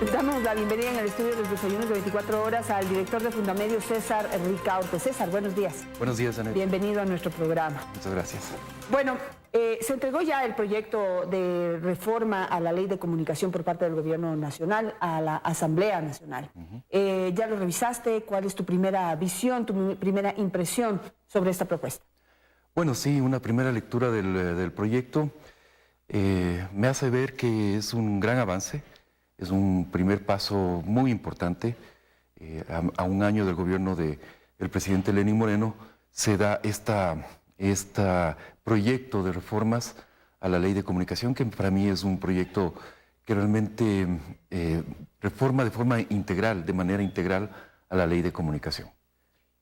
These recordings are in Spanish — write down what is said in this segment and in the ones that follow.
Les damos la bienvenida en el estudio de los desayunos de 24 horas al director de Fundamedios, César Ricaurte. César, buenos días. Buenos días, Anet. Bienvenido a nuestro programa. Muchas gracias. Bueno, se entregó ya el proyecto de reforma a la Ley de Comunicación por parte del Gobierno Nacional a la Asamblea Nacional. ¿Ya lo revisaste? ¿Cuál es tu primera visión, tu primera impresión sobre esta propuesta? Bueno, sí, una primera lectura del proyecto me hace ver que es un gran avance, es un primer paso muy importante. A un año del gobierno del presidente Lenín Moreno se da este proyecto de reformas a la Ley de Comunicación, que para mí es un proyecto que realmente reforma de forma integral, de manera integral a la Ley de Comunicación.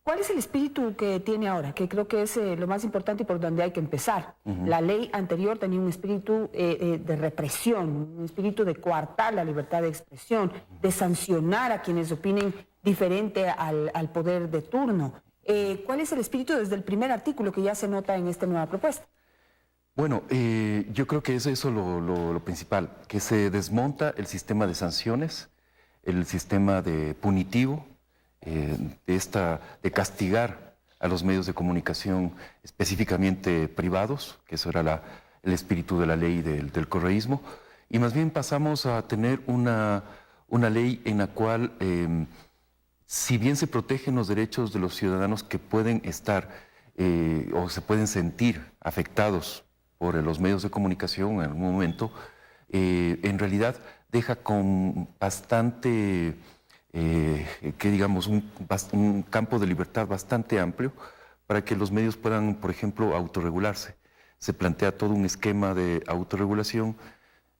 ¿Cuál es el espíritu que tiene ahora? Que creo que es lo más importante y por donde hay que empezar. La ley anterior tenía un espíritu de represión, un espíritu de coartar la libertad de expresión, de sancionar a quienes opinen diferente al poder de turno. ¿Cuál es el espíritu desde el primer artículo que ya se nota en esta nueva propuesta? Bueno, yo creo que es eso lo principal, que se desmonta el sistema de sanciones, el sistema de punitivo, de castigar a los medios de comunicación específicamente privados, que eso era el espíritu de la ley del correísmo, y más bien pasamos a tener una ley en la cual, si bien se protegen los derechos de los ciudadanos que pueden estar o se pueden sentir afectados por los medios de comunicación en algún momento, en realidad deja con bastante... que digamos un campo de libertad bastante amplio para que los medios puedan, por ejemplo, autorregularse. Se plantea todo un esquema de autorregulación,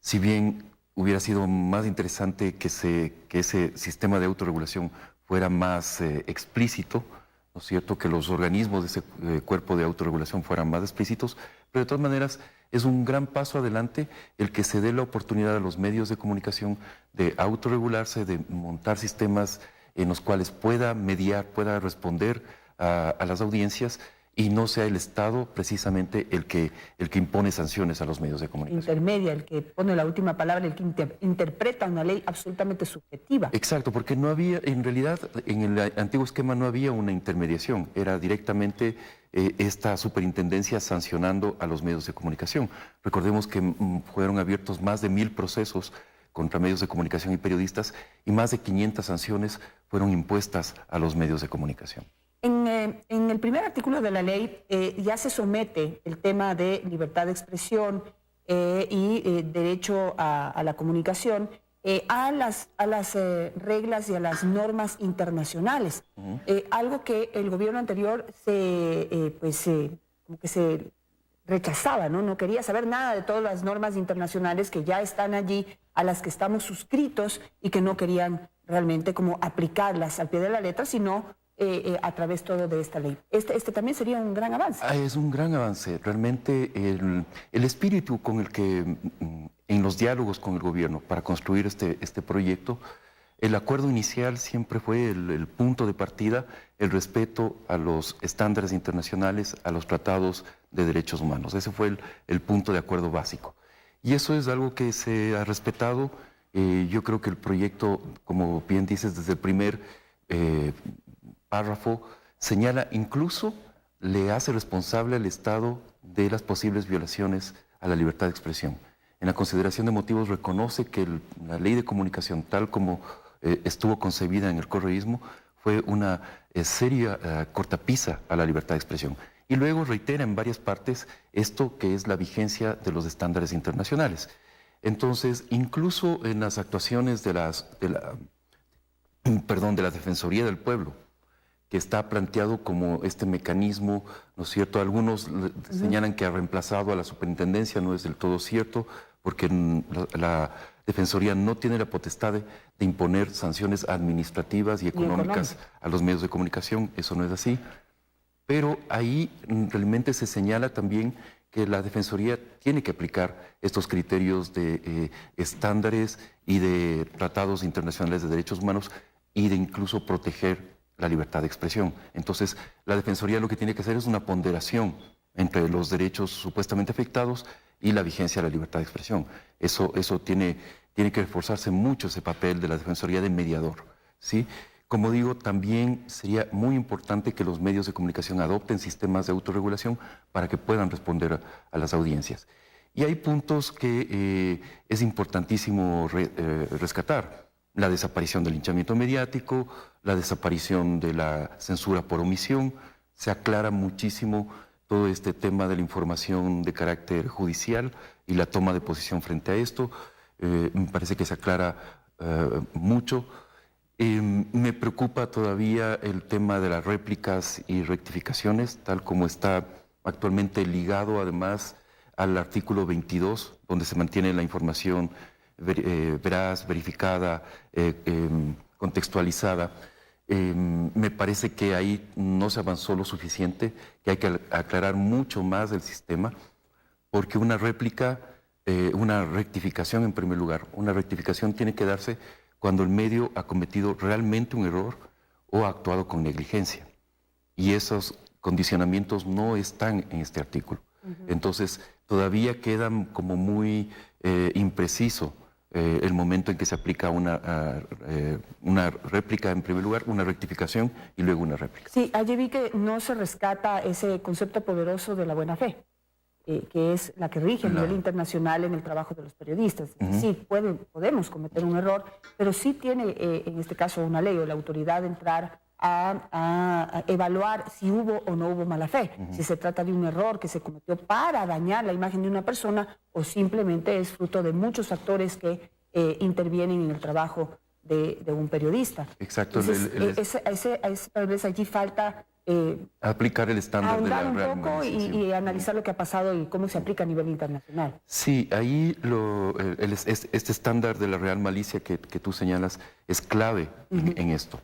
si bien hubiera sido más interesante que ese sistema de autorregulación fuera más explícito, ¿no es cierto?, que los organismos de ese cuerpo de autorregulación fueran más explícitos, pero de todas maneras es un gran paso adelante el que se dé la oportunidad a los medios de comunicación de autorregularse, de montar sistemas en los cuales pueda mediar, pueda responder a las audiencias y no sea el Estado precisamente el que impone sanciones a los medios de comunicación. Intermedia, el que pone la última palabra, el que interpreta una ley absolutamente subjetiva. Exacto, porque no había, en realidad, en el antiguo esquema no había una intermediación, era directamente esta superintendencia sancionando a los medios de comunicación. Recordemos que fueron abiertos más de 1000 procesos contra medios de comunicación y periodistas y más de 500 sanciones fueron impuestas a los medios de comunicación. En el primer artículo de la ley ya se somete el tema de libertad de expresión y derecho a la comunicación a las reglas y a las normas internacionales. Algo que el gobierno anterior como que se rechazaba, ¿no? No quería saber nada de todas las normas internacionales que ya están allí, a las que estamos suscritos y que no querían realmente como aplicarlas al pie de la letra, sino a través todo de esta ley. Este también sería un gran avance. Es un gran avance. Realmente el espíritu con el que en los diálogos con el gobierno para construir este proyecto, el acuerdo inicial siempre fue el punto de partida, el respeto a los estándares internacionales, a los tratados de derechos humanos. Ese fue el punto de acuerdo básico. Y eso es algo que se ha respetado. Yo creo que el proyecto, como bien dices, desde el primer párrafo, señala, incluso le hace responsable al Estado de las posibles violaciones a la libertad de expresión. En la consideración de motivos reconoce que la ley de comunicación, tal como estuvo concebida en el correísmo, fue una seria cortapisa a la libertad de expresión. Y luego reitera en varias partes esto que es la vigencia de los estándares internacionales. Entonces, incluso en las actuaciones de la Defensoría del Pueblo, que está planteado como este mecanismo, ¿no es cierto? Algunos señalan que ha reemplazado a la superintendencia, no es del todo cierto, porque la Defensoría no tiene la potestad de imponer sanciones administrativas y económicas a los medios de comunicación, eso no es así. Pero ahí realmente se señala también que la Defensoría tiene que aplicar estos criterios de estándares y de tratados internacionales de derechos humanos y de incluso proteger la libertad de expresión. Entonces, la Defensoría lo que tiene que hacer es una ponderación entre los derechos supuestamente afectados y la vigencia de la libertad de expresión. Eso tiene tiene que reforzarse mucho ese papel de la Defensoría de mediador, ¿sí? Como digo, también sería muy importante que los medios de comunicación adopten sistemas de autorregulación para que puedan responder a las audiencias. Y hay puntos que es importantísimo rescatar. La desaparición del linchamiento mediático, la desaparición de la censura por omisión. Se aclara muchísimo todo este tema de la información de carácter judicial y la toma de posición frente a esto. Me parece que se aclara mucho. Me preocupa todavía el tema de las réplicas y rectificaciones, tal como está actualmente ligado además al artículo 22, donde se mantiene la información veraz, verificada, contextualizada. Me parece que ahí no se avanzó lo suficiente, que hay que aclarar mucho más el sistema, porque una réplica, una rectificación en primer lugar, una rectificación tiene que darse cuando el medio ha cometido realmente un error o ha actuado con negligencia. Y esos condicionamientos no están en este artículo. Entonces, todavía queda como muy impreciso el momento en que se aplica una réplica en primer lugar, una rectificación y luego una réplica. Sí, ayer vi que no se rescata ese concepto poderoso de la buena fe, que es la que rige a nivel internacional en el trabajo de los periodistas. Sí, podemos cometer un error, pero sí tiene, en este caso, una ley o la autoridad de entrar a evaluar si hubo o no hubo mala fe, si se trata de un error que se cometió para dañar la imagen de una persona o simplemente es fruto de muchos factores que intervienen en el trabajo de un periodista. Exacto. Entonces, tal vez allí falta aplicar el estándar de la ahondar un poco y analizar lo que ha pasado y cómo se aplica a nivel internacional. Sí, ahí este estándar de la real malicia que tú señalas es clave en esto.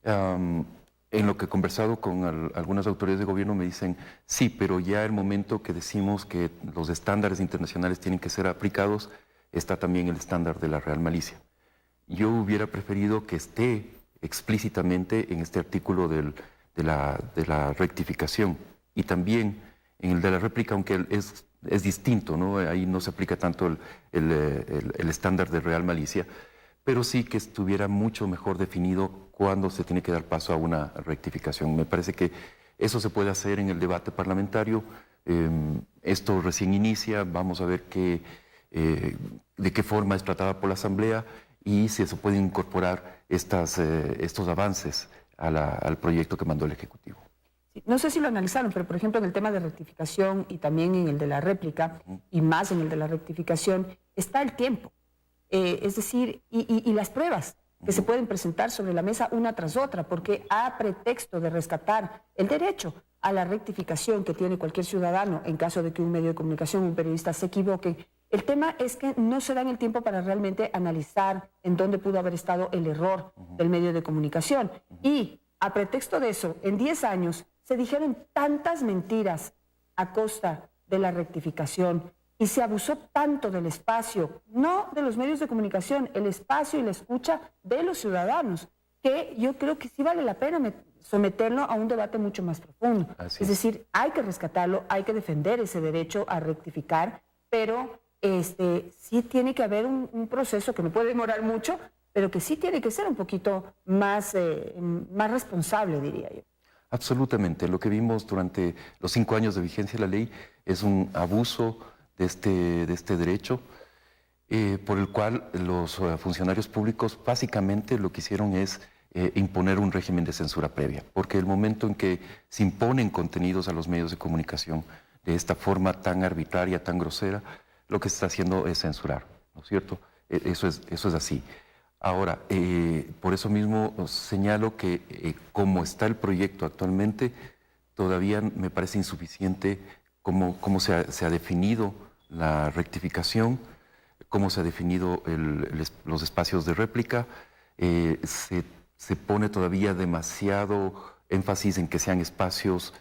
En lo que he conversado con algunas autoridades de gobierno me dicen, sí, pero ya el momento que decimos que los estándares internacionales tienen que ser aplicados, está también el estándar de la real malicia. Yo hubiera preferido que esté explícitamente en este artículo de la rectificación y también en el de la réplica, aunque es distinto, ¿no? Ahí no se aplica tanto el estándar de real malicia, pero sí que estuviera mucho mejor definido cuándo se tiene que dar paso a una rectificación. Me parece que eso se puede hacer en el debate parlamentario. Esto recién inicia, vamos a ver de qué forma es tratada por la Asamblea y si se pueden incorporar estos avances al proyecto que mandó el Ejecutivo. Sí, no sé si lo analizaron, pero por ejemplo en el tema de rectificación y también en el de la réplica, y más en el de la rectificación, está el tiempo. Es decir, y las pruebas que se pueden presentar sobre la mesa una tras otra, porque a pretexto de rescatar el derecho a la rectificación que tiene cualquier ciudadano en caso de que un medio de comunicación, un periodista se equivoque, el tema es que no se dan el tiempo para realmente analizar en dónde pudo haber estado el error del medio de comunicación. Y a pretexto de eso, en 10 años se dijeron tantas mentiras a costa de la rectificación, y se abusó tanto del espacio, no de los medios de comunicación, el espacio y la escucha de los ciudadanos, que yo creo que sí vale la pena someterlo a un debate mucho más profundo. Es decir, hay que rescatarlo, hay que defender ese derecho a rectificar, pero sí tiene que haber un proceso que no puede demorar mucho, pero que sí tiene que ser un poquito más responsable, diría yo. Absolutamente. Lo que vimos durante los 5 años de vigencia de la ley es un abuso de este derecho, por el cual los funcionarios públicos básicamente lo que hicieron es imponer un régimen de censura previa, porque el momento en que se imponen contenidos a los medios de comunicación de esta forma tan arbitraria, tan grosera, lo que se está haciendo es censurar, ¿no es cierto? Eso es así. Ahora, por eso mismo señalo que como está el proyecto actualmente, todavía me parece insuficiente cómo se ha definido la rectificación, cómo se ha definido los espacios de réplica. Se pone todavía demasiado énfasis en que sean espacios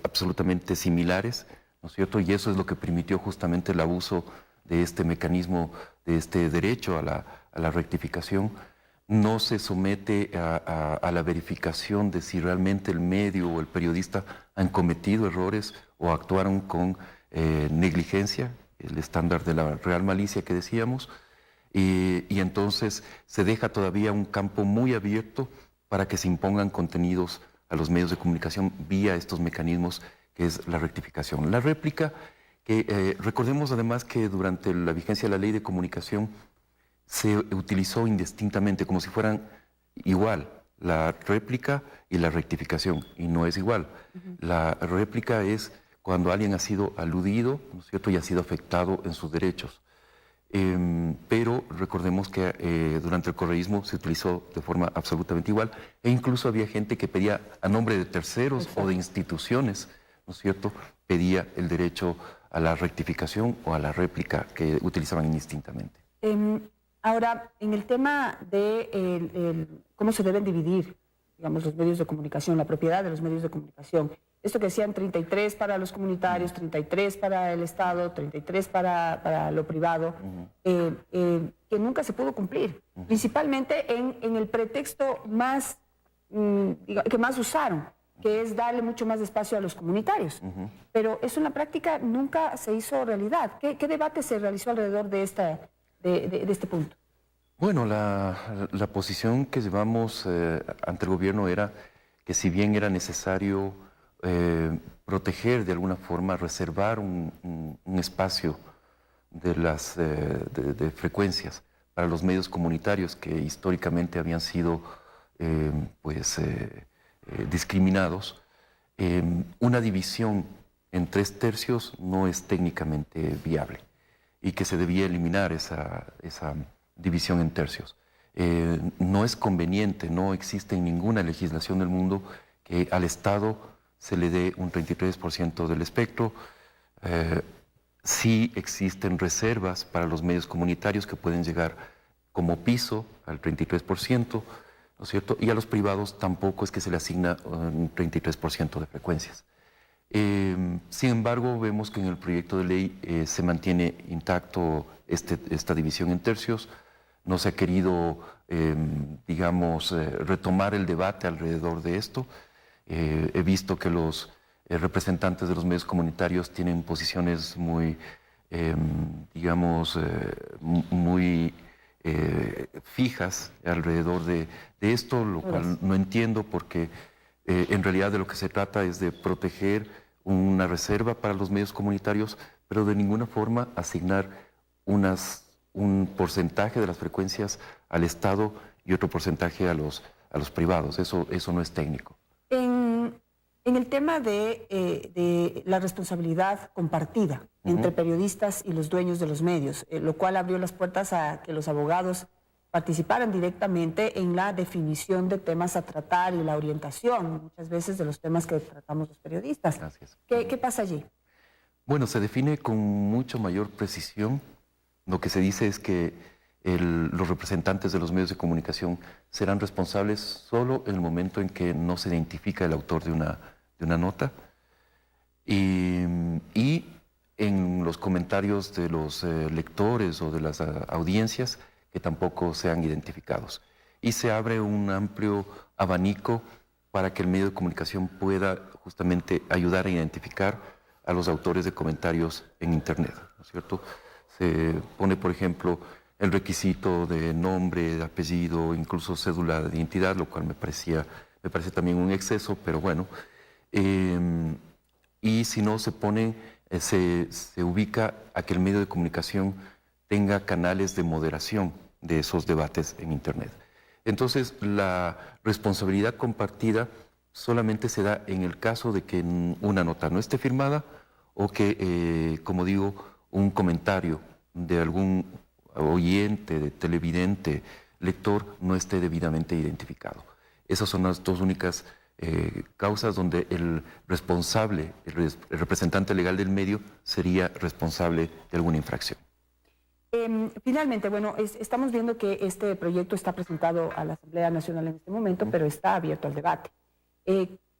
absolutamente similares, ¿no es cierto? Y eso es lo que permitió justamente el abuso de este mecanismo, de este derecho a la rectificación. No se somete a la verificación de si realmente el medio o el periodista han cometido errores o actuaron con negligencia, el estándar de la real malicia que decíamos, y entonces se deja todavía un campo muy abierto para que se impongan contenidos a los medios de comunicación vía estos mecanismos que es la rectificación. La réplica, que recordemos además que durante la vigencia de la ley de comunicación se utilizó indistintamente, como si fueran igual, la réplica y la rectificación, y no es igual. La réplica es cuando alguien ha sido aludido, ¿no es cierto?, y ha sido afectado en sus derechos. Pero recordemos que durante el correísmo se utilizó de forma absolutamente igual, e incluso había gente que pedía a nombre de terceros o de instituciones, ¿no es cierto?, pedía el derecho a la rectificación o a la réplica que utilizaban indistintamente. Ahora, en el tema de cómo se deben dividir, digamos, los medios de comunicación, la propiedad de los medios de comunicación, esto que decían 33 para los comunitarios, 33 para el Estado, 33 para lo privado, que nunca se pudo cumplir, principalmente en el pretexto más, que más usaron, que es darle mucho más espacio a los comunitarios. Pero eso en la práctica nunca se hizo realidad. ¿Qué debate se realizó alrededor de este punto? Bueno, la posición que llevamos ante el gobierno era que si bien era necesario proteger de alguna forma, reservar un espacio de frecuencias para los medios comunitarios que históricamente habían sido discriminados, una división en 3/3 no es técnicamente viable y que se debía eliminar esa división en tercios. No es conveniente, no existe en ninguna legislación del mundo que al Estado se le dé un 33% del espectro. Sí existen reservas para los medios comunitarios que pueden llegar como piso al 33%, ¿no es cierto? Y a los privados tampoco es que se le asigna un 33% de frecuencias. Sin embargo, vemos que en el proyecto de ley se mantiene intacto esta división en tercios. No se ha querido, retomar el debate alrededor de esto. He visto que los representantes de los medios comunitarios tienen posiciones muy, muy fijas alrededor de esto, lo cual no entiendo porque en realidad de lo que se trata es de proteger una reserva para los medios comunitarios, pero de ninguna forma asignar un porcentaje de las frecuencias al Estado y otro porcentaje a los privados. Eso no es técnico. En el tema de la responsabilidad compartida entre periodistas y los dueños de los medios, lo cual abrió las puertas a que los abogados participaran directamente en la definición de temas a tratar y la orientación, muchas veces, de los temas que tratamos los periodistas. Gracias. ¿Qué pasa allí? Bueno, se define con mucho mayor precisión. Lo que se dice es que los representantes de los medios de comunicación serán responsables solo en el momento en que no se identifica el autor de una nota y en los comentarios de los lectores o de las audiencias que tampoco sean identificados. Y se abre un amplio abanico para que el medio de comunicación pueda justamente ayudar a identificar a los autores de comentarios en Internet, ¿no es cierto? Se pone, por ejemplo, el requisito de nombre, de apellido, incluso cédula de identidad, lo cual me parece también un exceso, pero bueno. Y si no, se ubica a que el medio de comunicación tenga canales de moderación de esos debates en Internet. Entonces, la responsabilidad compartida solamente se da en el caso de que una nota no esté firmada o que, como digo, un comentario de algún oyente, de televidente, lector, no esté debidamente identificado. Esas son las dos únicas causas donde el responsable, el representante legal del medio, sería responsable de alguna infracción. Finalmente, bueno, estamos viendo que este proyecto está presentado a la Asamblea Nacional en este momento, pero está abierto al debate.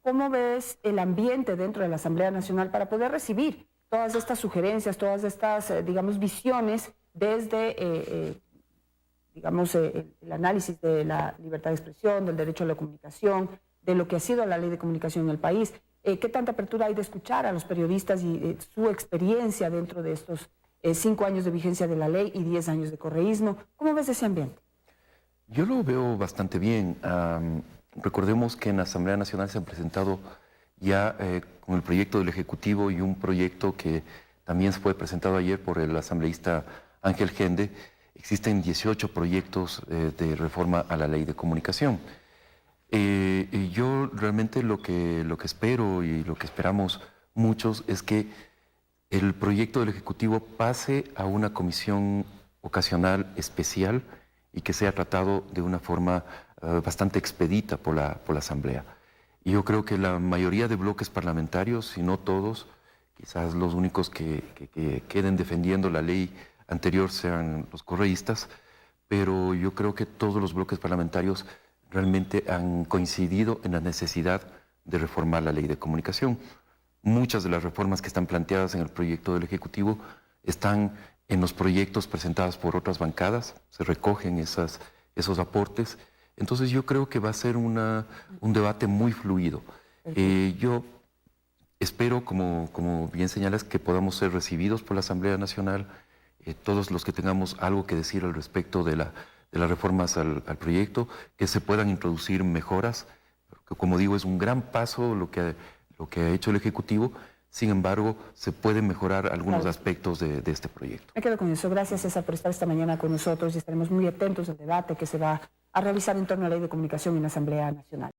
¿Cómo ves el ambiente dentro de la Asamblea Nacional para poder recibir todas estas sugerencias, todas estas, visiones desde, el análisis de la libertad de expresión, del derecho a la comunicación, de lo que ha sido la ley de comunicación en el país? ¿Qué tanta apertura hay de escuchar a los periodistas y su experiencia dentro de estos 5 años de vigencia de la ley y 10 años de correísmo. ¿Cómo ves ese ambiente? Yo lo veo bastante bien. Recordemos que en la Asamblea Nacional se han presentado ya con el proyecto del Ejecutivo y un proyecto que también fue presentado ayer por el asambleísta Ángel Gende. Existen 18 proyectos de reforma a la ley de comunicación. Y yo realmente lo que espero y lo que esperamos muchos es que el proyecto del Ejecutivo pase a una comisión ocasional especial y que sea tratado de una forma bastante expedita por la Asamblea. Y yo creo que la mayoría de bloques parlamentarios, si no todos, quizás los únicos que queden defendiendo la ley anterior sean los correístas, pero yo creo que todos los bloques parlamentarios realmente han coincidido en la necesidad de reformar la ley de comunicación. Muchas de las reformas que están planteadas en el proyecto del Ejecutivo están en los proyectos presentados por otras bancadas, se recogen esos aportes. Entonces yo creo que va a ser un debate muy fluido. Yo espero, como bien señalas, que podamos ser recibidos por la Asamblea Nacional, todos los que tengamos algo que decir al respecto de las reformas al proyecto, que se puedan introducir mejoras, porque como digo, es un gran paso lo que ha hecho el Ejecutivo. Sin embargo, se pueden mejorar algunos aspectos de este proyecto. Me quedo con eso. Gracias, César, por estar esta mañana con nosotros y estaremos muy atentos al debate que se va a realizar en torno a la ley de comunicación en la Asamblea Nacional.